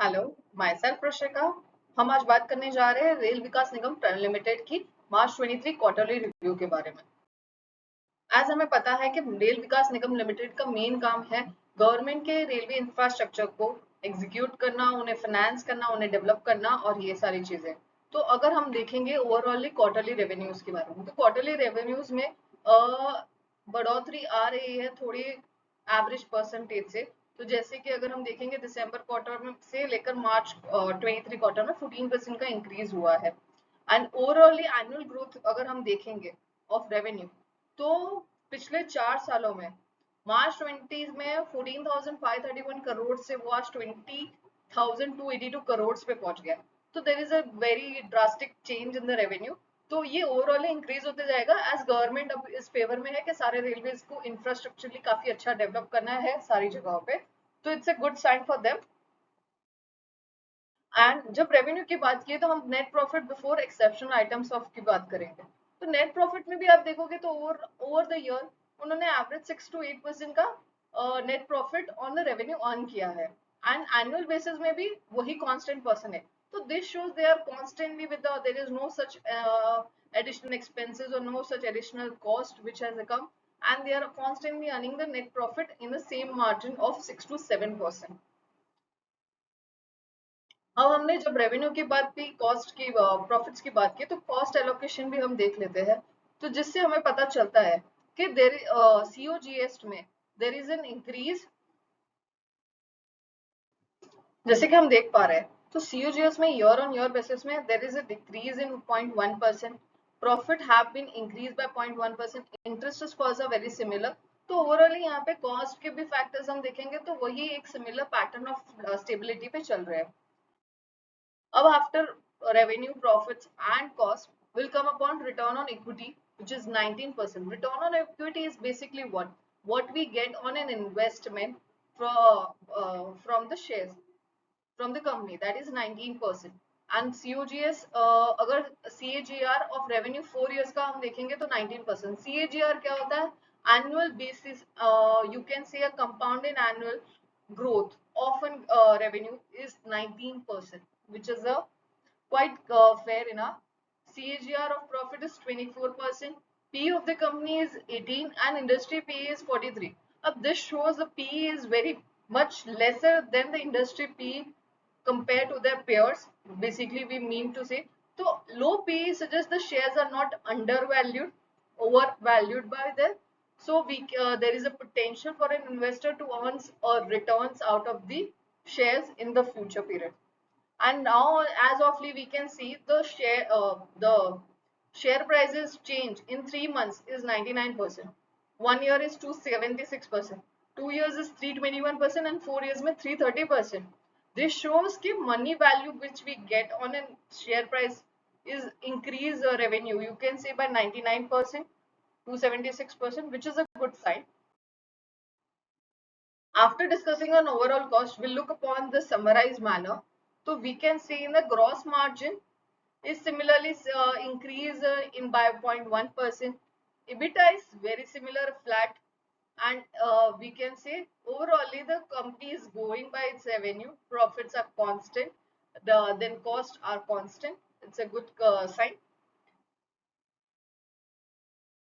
Hello, my self प्रशिका। हम आज बात करने जा रहे हैं रेल विकास निगम लिमिटेड की मार्च 23 क्वार्टरली रिव्यू के बारे में। आज हमें पता है कि रेल विकास निगम लिमिटेड का मेन काम है गवर्नमेंट के रेलवे इंफ्रास्ट्रक्चर को एग्जीक्यूट करना, उन्हें फाइनेंस करना, उन्हें डेवलप करना और ये सारी चीजें। तो अगर हम देखेंगे ओवरऑल क्वार्टरली रेवेन्यूज के बारे में, तो क्वार्टरली रेवेन्यूज में बढ़ोतरी आ रही है थोड़ी एवरेज परसेंटेज से। तो जैसे कि अगर हम देखेंगे दिसंबर क्वार्टर में से लेकर मार्च 23 क्वार्टर में 14% का इंक्रीज हुआ है। एंड ओवरऑली एनुअल ग्रोथ अगर हम देखेंगे ऑफ रेवेन्यू, तो पिछले 4 सालों में मार्च 20 में 14,531 करोड़ से वो आज 20,282 करोड़ पे पहुंच गया। तो देर is a very drastic change in the revenue. तो ये ओवरऑल इंक्रीज होते जाएगा एज गवर्नमेंट अब इस फेवर में है कि सारे रेलवेज को इंफ्रास्ट्रक्चरली काफी अच्छा डेवलप करना है सारी जगहों पे। तो it's a good sign for them. And जब रेवेन्यू की बात की तो हम net profit before exceptional items of की बात करेंगे। तो नेट प्रॉफिट में भी आप देखोगे तो ओवर द ईयर उन्होंने एवरेज 6 to 8% का net profit on the revenue earn किया है। एंड एनुअल बेसिस में भी वही कांस्टेंट पर्सन है। तो this shows they are constantly with there is no such additional expenses or no such additional cost which has come, and they are constantly earning the net profit in the same margin of 6 to 7%। अब हमने जब revenue की बात की, cost की, profits की बात की, तो कॉस्ट एलोकेशन भी हम देख लेते हैं। तो जिससे हमें पता चलता है कि देर सीओजीएस में देर इज एन इंक्रीज। जैसे कि हम देख पा रहे हैं तो सीओजीएस में ईयर ऑन ईयर बेसिस में there is a decrease in 0.1%। Profit have been increase by 0.1%। Interest cost are very similar. तो ओवरऑली यहाँ पे कॉस्ट के भी फैक्टर्स हम देखेंगे तो वही एक सिमिलर पैटर्न ऑफ स्टेबिलिटी पे चल रहे हैं। अब after revenue, profits and cost will come upon return on equity, which is 19%. Return on equity is basically what we get on an investment from the shares from the company, that is 19%। and COGS अगर CAGR of revenue 4 years का हम देखेंगे तो 19%। CAGR क्या होता है? Annual basis, you can say a compounded annual growth of an revenue is 19%, which is a quite fair enough। CAGR of profit is 24%, PE of the company is 18, and industry PE is 43। अब this shows the PE is very much lesser than the industry PE compared to their peers, basically we mean to say। So low PE suggests the shares are not undervalued, overvalued by them। So there is a potential for an investor to earn or returns out of the shares in the future period। And now as ofly we can see the share prices change in 3 months is 99%, 1 year is 276%, 2 years is 321%, and 4 years में 330%। this shows कि money value which we get on a share price is increase revenue, you can say, by 99%, 276%, which is a good sign। After discussing on overall cost, we'll look upon the summarized manner. So we can see in the gross margin is similarly increased in by 0.1%. EBITDA is very similar, flat, and we can say overall the company is going by its revenue. Profits are constant. Then costs are constant. It's a good sign.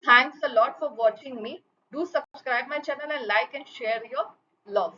Thanks a lot for watching me. Do subscribe my channel and like and share your love.